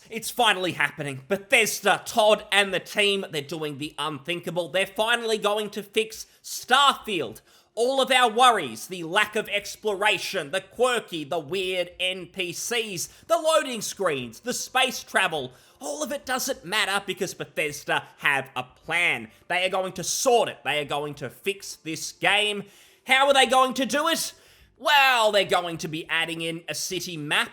it's finally happening. Bethesda, Todd, and the team, they're doing the unthinkable. They're finally going to fix Starfield. All of our worries, the lack of exploration, the quirky, the weird NPCs, the loading screens, the space travel, all of it doesn't matter because Bethesda have a plan. They are going to sort it. They are going to fix this game. How are they going to do it? Well, they're going to be adding in a city map.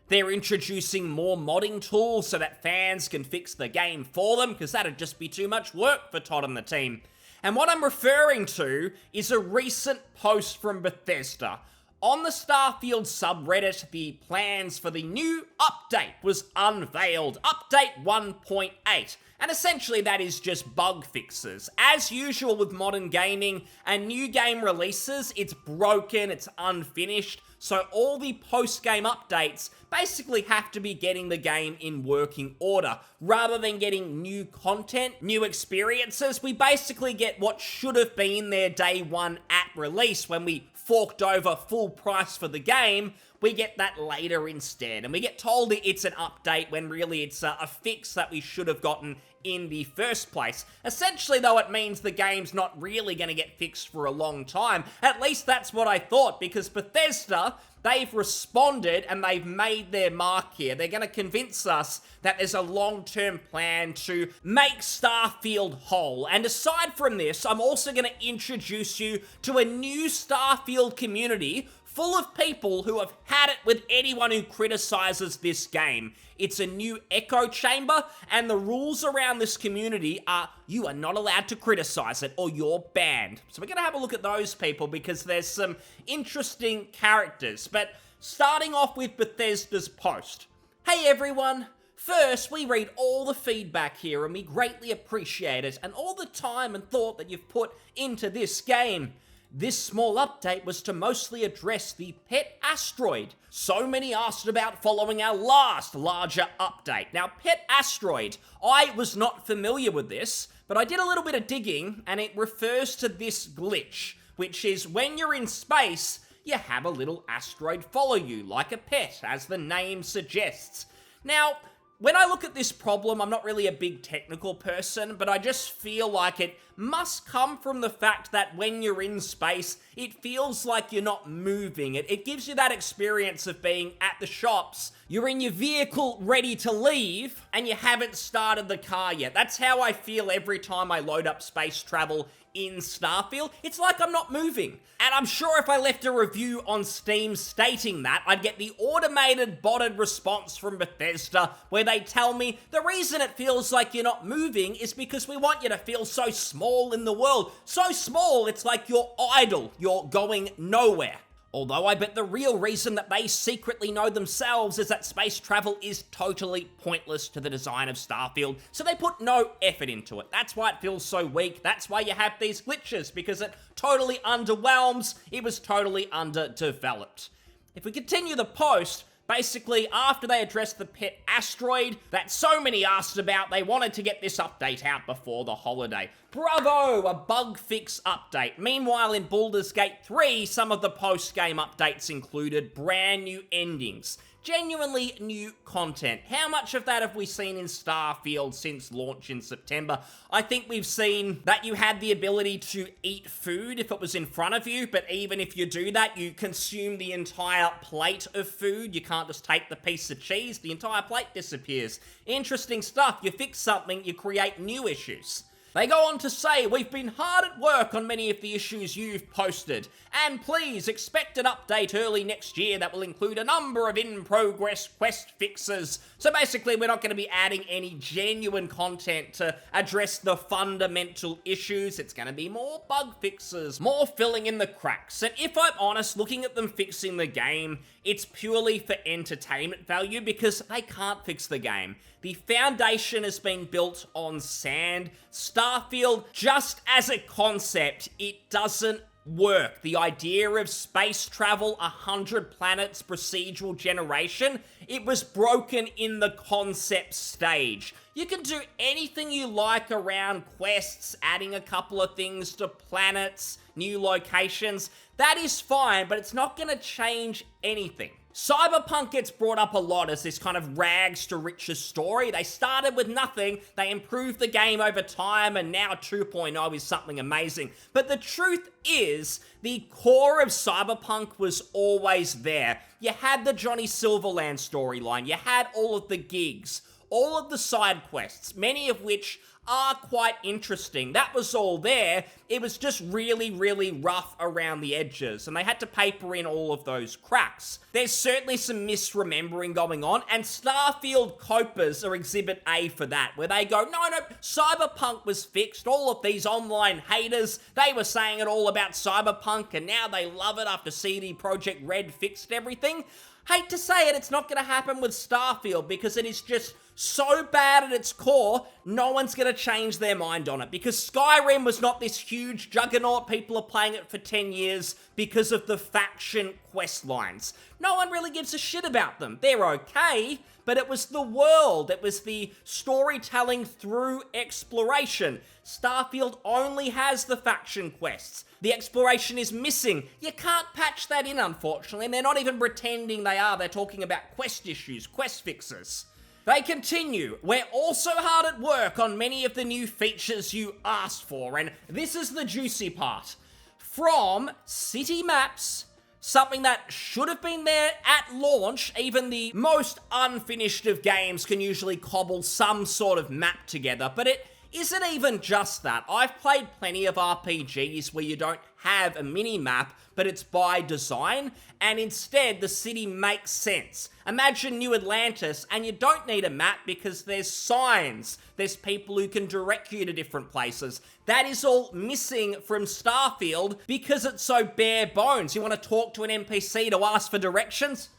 They're introducing more modding tools so that fans can fix the game for them, because that'd just be too much work for Todd and the team. And what I'm referring to is a recent post from Bethesda. On the Starfield subreddit, the plans for the new update was unveiled, Update 1.8. And essentially that is just bug fixes. As usual with modern gaming and new game releases, it's broken, it's unfinished, so all the post-game updates basically have to be getting the game in working order. Rather than getting new content, new experiences, we basically get what should have been there day one at release when we forked over full price for the game. We get that later instead, and we get told it's an update when really it's a fix that we should have gotten in the first place. Essentially, though, it means the game's not really going to get fixed for a long time. At least that's what I thought, because Bethesda, they've responded and they've made their mark here. They're going to convince us that there's a long-term plan to make Starfield whole. And aside from this, I'm also going to introduce you to a new Starfield community full of people who have had it with anyone who criticizes this game. It's a new echo chamber, and the rules around this community are you are not allowed to criticize it or you're banned. So we're going to have a look at those people because there's some interesting characters. But starting off with Bethesda's post. Hey everyone! First, we read all the feedback here and we greatly appreciate it and all the time and thought that you've put into this game. This small update was to mostly address the pet asteroid. So many asked about following our last larger update. Now, pet asteroid, I was not familiar with this, but I did a little bit of digging and it refers to this glitch, which is when you're in space, you have a little asteroid follow you like a pet, as the name suggests. Now, when I look at this problem, I'm not really a big technical person, but I just feel like it must come from the fact that when you're in space, it feels like you're not moving. It gives you that experience of being at the shops, you're in your vehicle ready to leave, and you haven't started the car yet. That's how I feel every time I load up space travel in Starfield. It's like I'm not moving. And I'm sure if I left a review on Steam stating that, I'd get the automated botted response from Bethesda where they tell me the reason it feels like you're not moving is because we want you to feel so small in the world. So small, it's like you're idle. You're going nowhere. Although I bet the real reason that they secretly know themselves is that space travel is totally pointless to the design of Starfield, so they put no effort into it. That's why it feels so weak, that's why you have these glitches, because it totally underwhelms, it was totally underdeveloped. If we continue the post, basically, after they addressed the pet asteroid that so many asked about, they wanted to get this update out before the holiday. Bravo! A bug fix update. Meanwhile, in Baldur's Gate 3, some of the post-game updates included brand new endings. Genuinely new content. How much of that have we seen in Starfield since launch in September? I think we've seen that you had the ability to eat food if it was in front of you, but even if you do that, you consume the entire plate of food. You can't just take the piece of cheese. The entire plate disappears. Interesting stuff. You fix something, you create new issues. They go on to say, we've been hard at work on many of the issues you've posted, and please expect an update early next year that will include a number of in-progress quest fixes. So basically, we're not going to be adding any genuine content to address the fundamental issues. It's going to be more bug fixes, more filling in the cracks. And if I'm honest, looking at them fixing the game, it's purely for entertainment value because they can't fix the game. The foundation has been built on sand. Starfield, just as a concept, it doesn't work. The idea of space travel, 100 planets, procedural generation, it was broken in the concept stage. You can do anything you like around quests, adding a couple of things to planets, new locations. That is fine, but it's not going to change anything. Cyberpunk gets brought up a lot as this kind of rags to riches story. They started with nothing, they improved the game over time, and now 2.0 is something amazing. But the truth is, the core of Cyberpunk was always there. You had the Johnny Silverland storyline, you had all of the gigs, all of the side quests, many of which are quite interesting. That was all there. It was just really, really rough around the edges, and they had to paper in all of those cracks. There's certainly some misremembering going on, and Starfield copers are Exhibit A for that, where they go, no, Cyberpunk was fixed. All of these online haters, they were saying it all about Cyberpunk, and now they love it after CD Projekt Red fixed everything. Hate to say it, it's not going to happen with Starfield because it is just so bad at its core, no one's going to change their mind on it. Because Skyrim was not this huge juggernaut, people are playing it for 10 years because of the faction quest lines. No one really gives a shit about them. They're okay, but it was the world, it was the storytelling through exploration. Starfield only has the faction quests. The exploration is missing. You can't patch that in, unfortunately, and they're not even pretending they are. They're talking about quest issues, quest fixes. They continue, we're also hard at work on many of the new features you asked for, and this is the juicy part. From city maps, something that should have been there at launch, even the most unfinished of games can usually cobble some sort of map together, but it isn't even just that. I've played plenty of RPGs where you don't have a mini-map, but it's by design, and instead the city makes sense. Imagine New Atlantis, and you don't need a map because there's signs, there's people who can direct you to different places. That is all missing from Starfield because it's so bare bones. You want to talk to an NPC to ask for directions?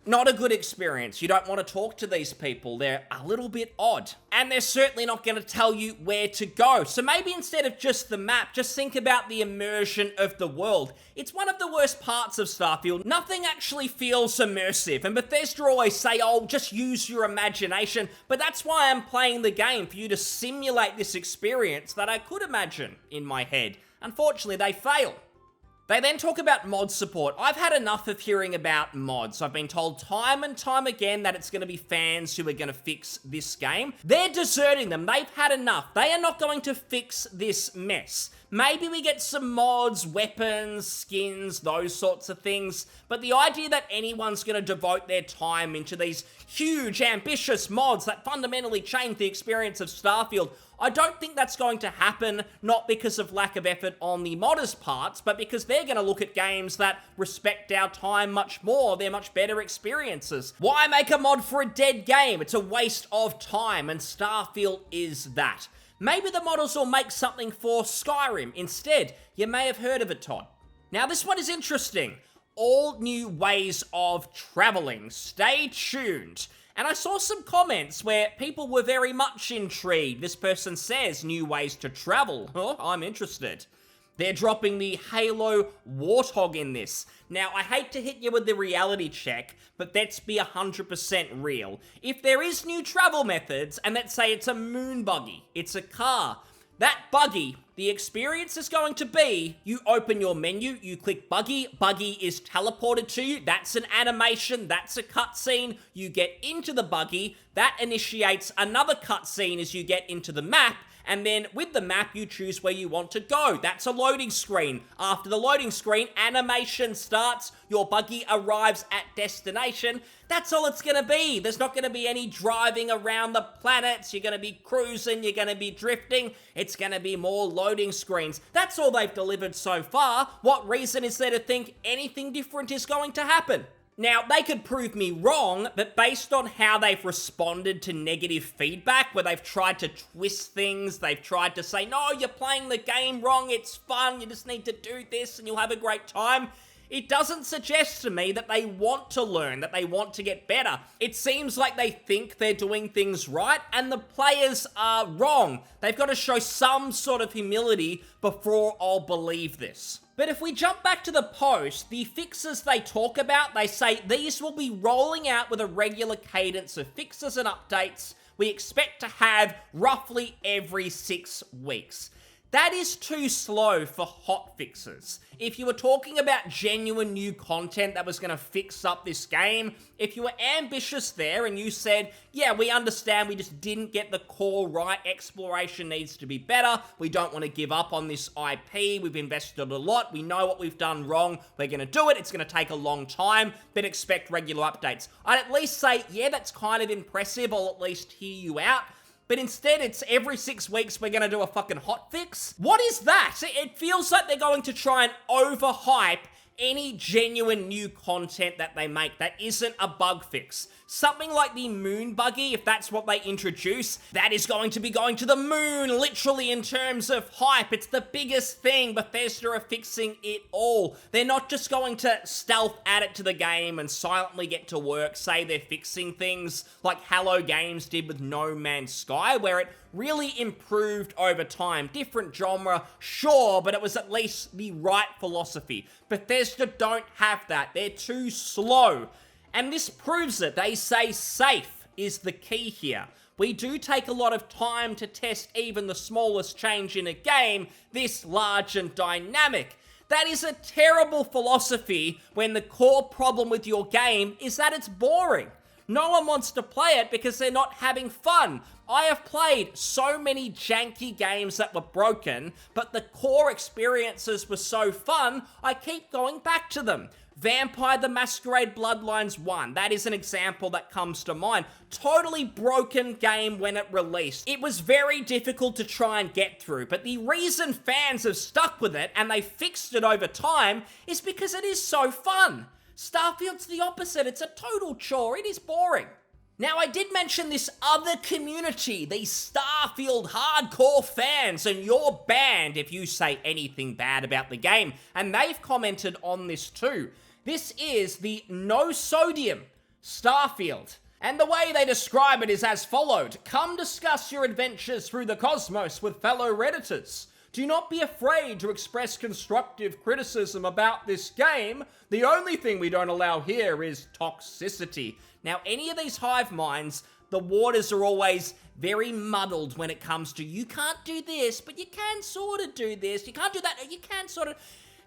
Not a good experience. You don't want to talk to these people. They're a little bit odd. And they're certainly not going to tell you where to go. So maybe instead of just the map, just think about the immersion of the world. It's one of the worst parts of Starfield. Nothing actually feels immersive. And Bethesda always say, oh, just use your imagination. But that's why I'm playing the game, for you to simulate this experience that I could imagine in my head. Unfortunately, they fail. They then talk about mod support. I've had enough of hearing about mods. I've been told time and time again that it's going to be fans who are going to fix this game. They're deserting them. They've had enough. They are not going to fix this mess. Maybe we get some mods, weapons, skins, those sorts of things. But the idea that anyone's going to devote their time into these huge, ambitious mods that fundamentally change the experience of Starfield, I don't think that's going to happen, not because of lack of effort on the modders' parts, but because they're going to look at games that respect our time much more. They're much better experiences. Why make a mod for a dead game? It's a waste of time, and Starfield is that. Maybe the modders will make something for Skyrim instead. You may have heard of it, Todd. Now, this one is interesting. All new ways of traveling. Stay tuned. And I saw some comments where people were very much intrigued. This person says, new ways to travel. Oh, I'm interested. They're dropping the Halo Warthog in this. Now, I hate to hit you with the reality check, but let's be 100% real. If there is new travel methods, and let's say it's a moon buggy, it's a car, that buggy, the experience is going to be, you open your menu, you click buggy, buggy is teleported to you, that's an animation, that's a cutscene, you get into the buggy, that initiates another cutscene as you get into the map, and then with the map, you choose where you want to go. That's a loading screen. After the loading screen, animation starts, your buggy arrives at destination. That's all it's gonna be. There's not gonna be any driving around the planets. You're gonna be cruising, you're gonna be drifting. It's gonna be more loading screens. That's all they've delivered so far. What reason is there to think anything different is going to happen? Now, they could prove me wrong, but based on how they've responded to negative feedback, where they've tried to twist things, they've tried to say, no, you're playing the game wrong, it's fun, you just need to do this and you'll have a great time, it doesn't suggest to me that they want to learn, that they want to get better. It seems like they think they're doing things right, and the players are wrong. They've got to show some sort of humility before I'll believe this. But if we jump back to the post, the fixes they talk about, they say these will be rolling out with a regular cadence of fixes and updates we expect to have roughly every 6 weeks. That is too slow for hotfixes. If you were talking about genuine new content that was going to fix up this game, if you were ambitious there and you said, yeah, we understand we just didn't get the core right, exploration needs to be better, we don't want to give up on this IP, we've invested a lot, we know what we've done wrong, we're going to do it, it's going to take a long time, but expect regular updates. I'd at least say, yeah, that's kind of impressive, I'll at least hear you out. But instead, it's every 6 weeks we're going to do a fucking hotfix? What is that? It feels like they're going to try and overhype any genuine new content that they make that isn't a bug fix. Something like the moon buggy, if that's what they introduce, that is going to be going to the moon, literally in terms of hype. It's the biggest thing. Bethesda are fixing it all. They're not just going to stealth add it to the game and silently get to work, say they're fixing things like Hello Games did with No Man's Sky, where it really improved over time. Different genre, sure, but it was at least the right philosophy. Bethesda don't have that. They're too slow. And this proves it. They say safe is the key here. We do take a lot of time to test even the smallest change in a game this large and dynamic. That is a terrible philosophy when the core problem with your game is that it's boring. No one wants to play it because they're not having fun. I have played so many janky games that were broken, but the core experiences were so fun, I keep going back to them. Vampire the Masquerade Bloodlines 1, that is an example that comes to mind. Totally broken game when it released. It was very difficult to try and get through, but the reason fans have stuck with it and they fixed it over time is because it is so fun. Starfield's the opposite, it's a total chore, it is boring. Now, I did mention this other community, these Starfield hardcore fans, and you're banned if you say anything bad about the game, and they've commented on this too. This is the No Sodium Starfield. And the way they describe it is as followed. Come discuss your adventures through the cosmos with fellow Redditors. Do not be afraid to express constructive criticism about this game. The only thing we don't allow here is toxicity. Now, any of these hive minds, the waters are always very muddled when it comes to you can't do this, but you can sort of do this. You can't do that, you can sort of...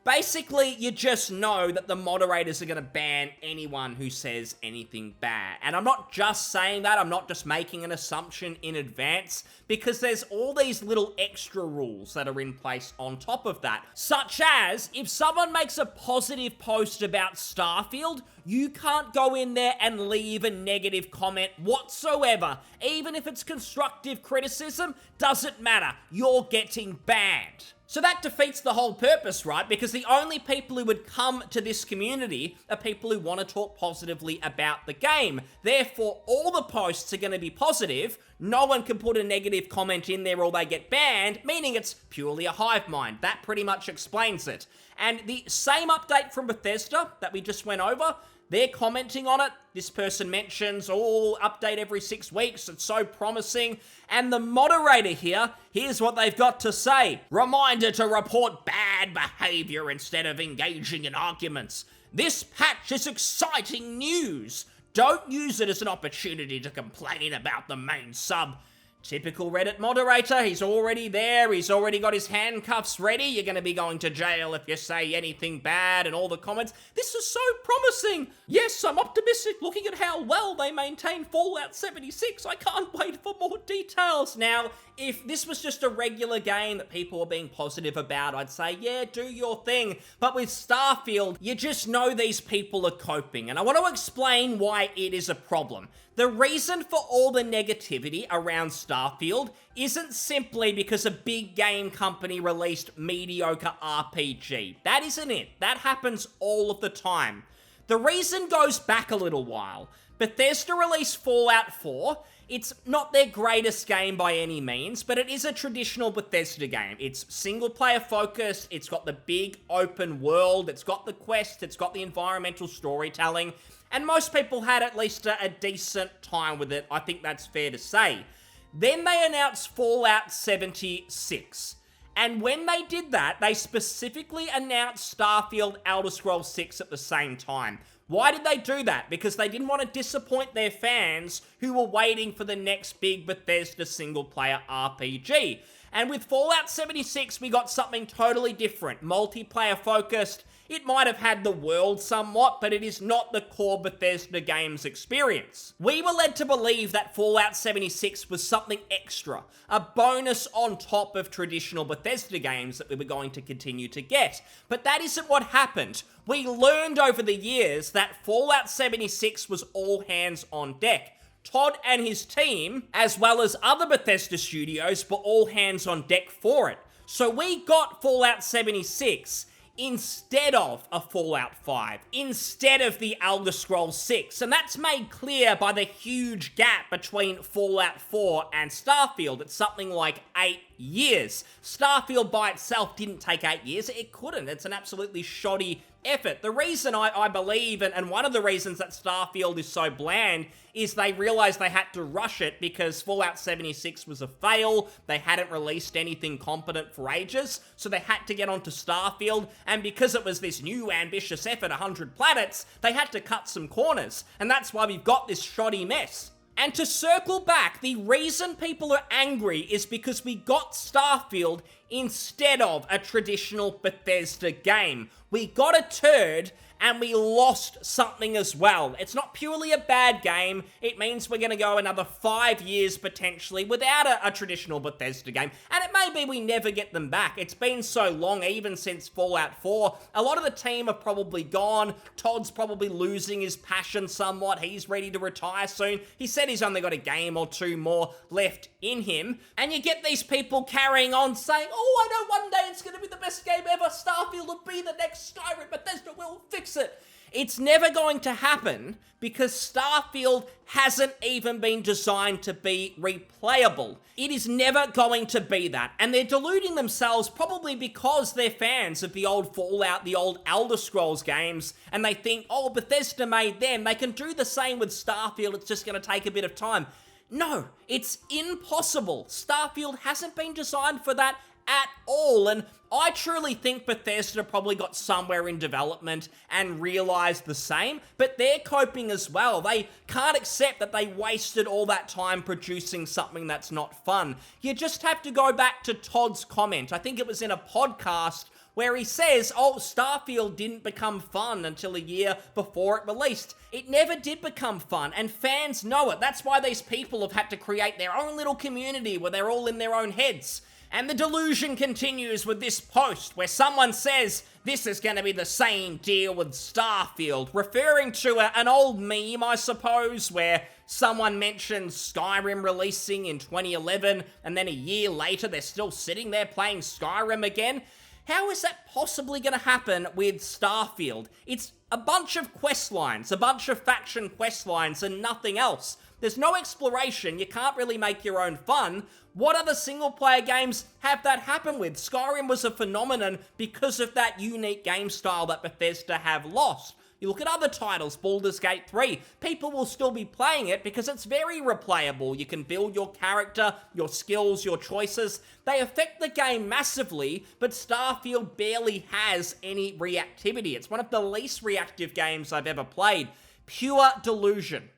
Basically, you just know that the moderators are going to ban anyone who says anything bad. And I'm not just saying that, I'm not just making an assumption in advance, because there's all these little extra rules that are in place on top of that. Such as, if someone makes a positive post about Starfield, you can't go in there and leave a negative comment whatsoever. Even if it's constructive criticism, doesn't matter. You're getting banned. So that defeats the whole purpose, right? Because the only people who would come to this community are people who want to talk positively about the game. Therefore, all the posts are going to be positive. No one can put a negative comment in there or they get banned, meaning it's purely a hive mind. That pretty much explains it. And the same update from Bethesda that we just went over, they're commenting on it. This person mentions, oh, update every 6 weeks. It's so promising. And the moderator here, here's what they've got to say. Reminder to report bad behavior instead of engaging in arguments. This patch is exciting news. Don't use it as an opportunity to complain about the main sub. Typical Reddit moderator, he's already there, he's already got his handcuffs ready, you're going to be going to jail if you say anything bad and all the comments. This is so promising. Yes, I'm optimistic looking at how well they maintain Fallout 76. I can't wait for more details. Now, if this was just a regular game that people were being positive about, I'd say, yeah, do your thing. But with Starfield, you just know these people are coping. And I want to explain why it is a problem. The reason for all the negativity around Starfield isn't simply because a big game company released mediocre RPG. That isn't it. That happens all of the time. The reason goes back a little while. Bethesda released Fallout 4. It's not their greatest game by any means, but it is a traditional Bethesda game. It's single-player focused, it's got the big open world, it's got the quest, it's got the environmental storytelling, and most people had at least a decent time with it. I think that's fair to say. Then they announced Fallout 76. And when they did that, they specifically announced Starfield Elder Scrolls 6 at the same time. Why did they do that? Because they didn't want to disappoint their fans who were waiting for the next big Bethesda single-player RPG. And with Fallout 76, we got something totally different, multiplayer-focused. It might have had the world somewhat, but it is not the core Bethesda games experience. We were led to believe that Fallout 76 was something extra, a bonus on top of traditional Bethesda games that we were going to continue to get. But that isn't what happened. We learned over the years that Fallout 76 was all hands on deck. Todd and his team, as well as other Bethesda studios, were all hands on deck for it. So we got Fallout 76 instead of a Fallout 5, instead of the Elder Scrolls 6, and that's made clear by the huge gap between Fallout 4 and Starfield. It's something like 8 years. Starfield by itself didn't take 8 years, it couldn't. It's an absolutely shoddy effort. The reason I believe, and one of the reasons that Starfield is so bland, is they realized they had to rush it because Fallout 76 was a fail. They hadn't released anything competent for ages, so they had to get onto Starfield, and because it was this new ambitious effort, 100 planets, they had to cut some corners, and that's why we've got this shoddy mess. And to circle back, the reason people are angry is because we got Starfield instead of a traditional Bethesda game. We got a turd, and we lost something as well. It's not purely a bad game. It means we're going to go another 5 years potentially without a traditional Bethesda game. And it may be we never get them back. It's been so long, even since Fallout 4. A lot of the team are probably gone. Todd's probably losing his passion somewhat. He's ready to retire soon. He said he's only got a game or two more left in him. And you get these people carrying on saying, oh, I know one day it's going to be the best game ever. Starfield will be the next Skyrim. Bethesda will fix it. It's never going to happen because Starfield hasn't even been designed to be replayable. It is never going to be that. And they're deluding themselves probably because they're fans of the old Fallout, the old Elder Scrolls games, and they think, oh, Bethesda made them. They can do the same with Starfield. It's just going to take a bit of time. No, it's impossible. Starfield hasn't been designed for that at all, and I truly think Bethesda probably got somewhere in development and realized the same, but they're coping as well. They can't accept that they wasted all that time producing something that's not fun. You just have to go back to Todd's comment. I think it was in a podcast where he says, oh, Starfield didn't become fun until a year before it released. It never did become fun, and fans know it. That's why these people have had to create their own little community where they're all in their own heads. And the delusion continues with this post where someone says, this is going to be the same deal with Starfield, referring to an old meme, I suppose, where someone mentioned Skyrim releasing in 2011, and then a year later they're still sitting there playing Skyrim again. How is that possibly going to happen with Starfield? It's a bunch of quest lines, a bunch of faction quest lines, and nothing else. There's no exploration, you can't really make your own fun. What other single-player games have that happen with? Skyrim was a phenomenon because of that unique game style that Bethesda have lost. You look at other titles, Baldur's Gate 3, people will still be playing it because it's very replayable. You can build your character, your skills, your choices. They affect the game massively, but Starfield barely has any reactivity. It's one of the least reactive games I've ever played. Pure delusion.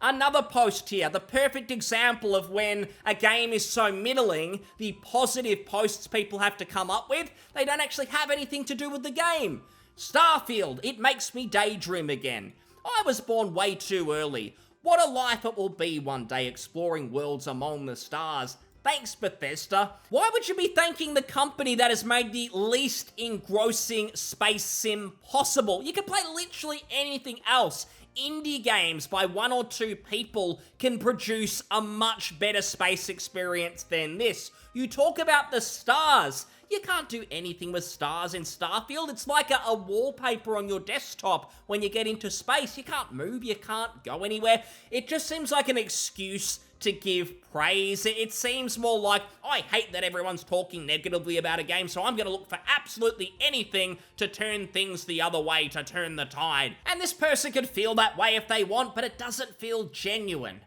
Another post here, the perfect example of when a game is so middling, the positive posts people have to come up with, they don't actually have anything to do with the game. Starfield, it makes me daydream again. I was born way too early. What a life it will be one day exploring worlds among the stars. Thanks, Bethesda. Why would you be thanking the company that has made the least engrossing space sim possible? You can play literally anything else. Indie games by one or two people can produce a much better space experience than this. You talk about the stars. You can't do anything with stars in Starfield. It's like a wallpaper on your desktop when you get into space. You can't move, you can't go anywhere. It just seems like an excuse to give praise. It seems more like, I hate that everyone's talking negatively about a game, so I'm going to look for absolutely anything to turn things the other way, to turn the tide. And this person could feel that way if they want, but it doesn't feel genuine.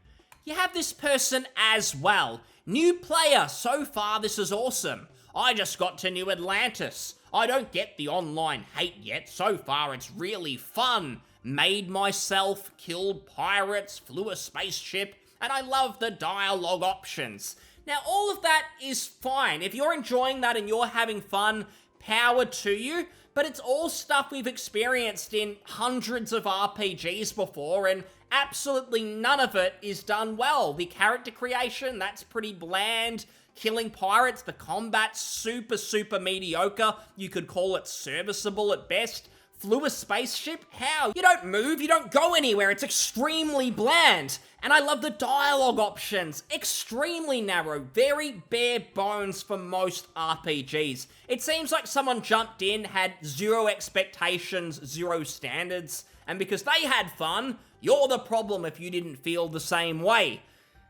You have this person as well. New player, so far this is awesome. I just got to New Atlantis. I don't get the online hate yet. So far it's really fun. made myself, killed pirates, flew a spaceship, and I love the dialogue options. Now, all of that is fine. If you're enjoying that and you're having fun, power to you, but it's all stuff we've experienced in hundreds of RPGs before, and absolutely none of it is done well. The character creation, that's pretty bland. Killing pirates, the combat's super mediocre. You could call it serviceable at best. Flew a spaceship? How? You don't move, you don't go anywhere, it's extremely bland. And I love the dialogue options. Extremely narrow, very bare bones for most RPGs. It seems like someone jumped in, had zero expectations, zero standards, and because they had fun, you're the problem if you didn't feel the same way.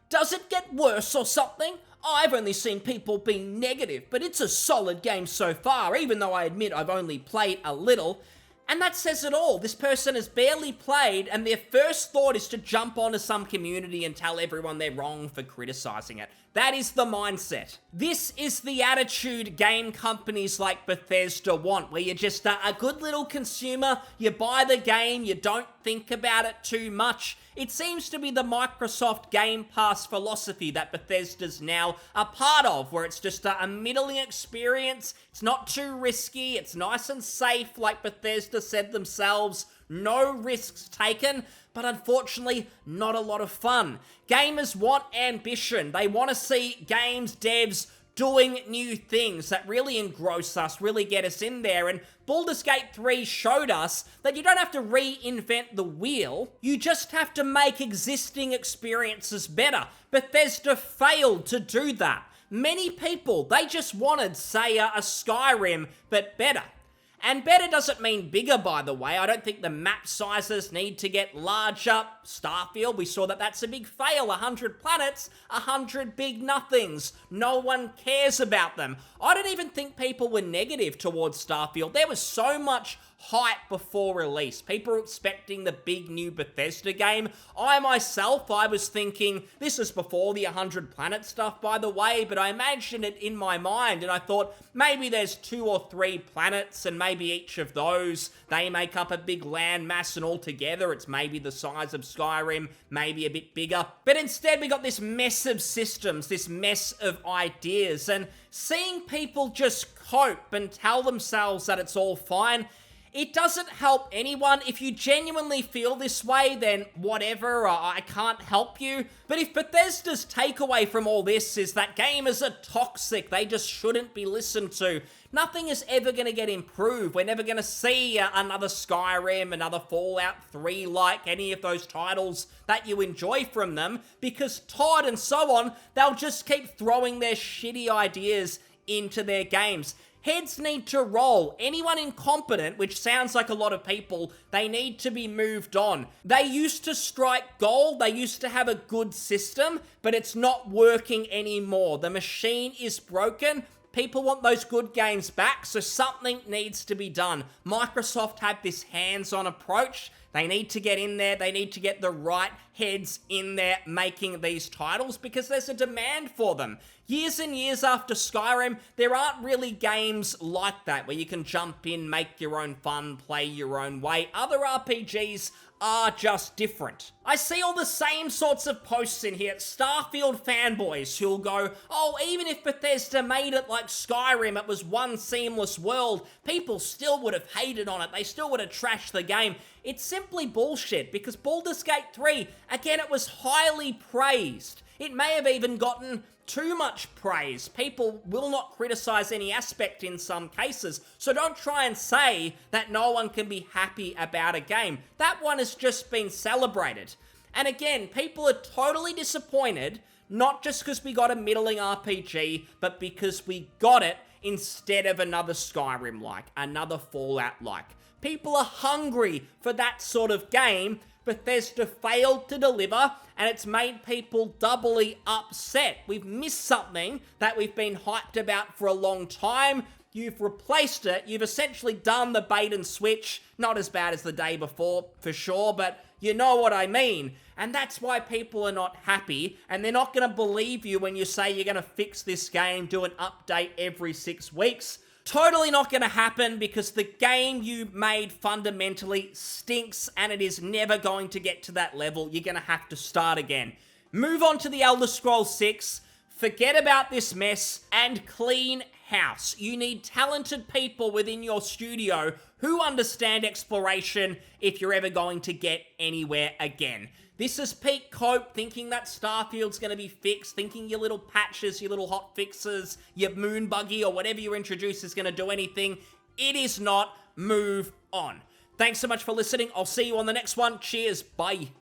Does it get worse or something? I've only seen people being negative, but it's a solid game so far, even though I admit I've only played a little. And that says it all. This person has barely played, and their first thought is to jump onto some community and tell everyone they're wrong for criticizing it. That is the mindset. This is the attitude game companies like Bethesda want, where you're just a good little consumer, you buy the game, you don't think about it too much. It seems to be the Microsoft Game Pass philosophy that Bethesda's now a part of, where it's just a middling experience, it's not too risky, it's nice and safe, like Bethesda said themselves, no risks taken, but unfortunately, not a lot of fun. Gamers want ambition. They want to see games devs doing new things that really engross us, really get us in there, and Baldur's Gate 3 showed us that you don't have to reinvent the wheel, you just have to make existing experiences better. Bethesda failed to do that. Many people, they just wanted, say, a Skyrim, but better. And better doesn't mean bigger, by the way. I don't think the map sizes need to get larger. Starfield, we saw that that's a big fail. 100 planets, 100 big nothings. No one cares about them. I don't even think people were negative towards Starfield. There was so much hype before release. People were expecting the big new Bethesda game. I myself, I was thinking, this is before the 100 planet stuff, by the way, but I imagined it in my mind, and I thought, maybe there's 2 or 3 planets, and maybe each of those, they make up a big land mass, and altogether it's maybe the size of Skyrim, maybe a bit bigger. But instead we got this mess of systems, this mess of ideas, and seeing people just cope and tell themselves that it's all fine, it doesn't help anyone. If you genuinely feel this way, then whatever, I can't help you. But if Bethesda's takeaway from all this is that gamers are toxic, they just shouldn't be listened to, nothing is ever going to get improved. We're never going to see another Skyrim, another Fallout 3, like any of those titles that you enjoy from them, because Todd and so on, they'll just keep throwing their shitty ideas into their games. Heads need to roll. Anyone incompetent, which sounds like a lot of people, they need to be moved on. They used to strike gold, they used to have a good system, but it's not working anymore. The machine is broken. People want those good games back, so something needs to be done. Microsoft had this hands-on approach. They need to get in there. They need to get the right heads in there making these titles because there's a demand for them. Years and years after Skyrim, there aren't really games like that where you can jump in, make your own fun, play your own way. Other RPGs are just different. I see all the same sorts of posts in here. Starfield fanboys who'll go, oh, even if Bethesda made it like Skyrim, it was one seamless world, people still would have hated on it. They still would have trashed the game. It's simply bullshit because Baldur's Gate 3, again, it was highly praised. It may have even gotten too much praise. People will not criticize any aspect in some cases, so don't try and say that no one can be happy about a game. That one has just been celebrated. And again, people are totally disappointed, not just because we got a middling RPG, but because we got it instead of another Skyrim-like, another Fallout-like. People are hungry for that sort of game. Bethesda failed to deliver, and it's made people doubly upset. We've missed something that we've been hyped about for a long time. You've replaced it. You've essentially done the bait and switch. Not as bad as the day before, for sure, but you know what I mean. And that's why people are not happy, and they're not going to believe you when you say you're going to fix this game, do an update every 6 weeks. Totally not going to happen because the game you made fundamentally stinks and it is never going to get to that level. You're going to have to start again. Move on to the Elder Scrolls 6. Forget about this mess and clean house. You need talented people within your studio who understand exploration if you're ever going to get anywhere again. This is peak cope, thinking that Starfield's going to be fixed, thinking your little patches, your little hot fixes, your moon buggy, or whatever you introduce is going to do anything. It is not. Move on. Thanks so much for listening. I'll see you on the next one. Cheers. Bye.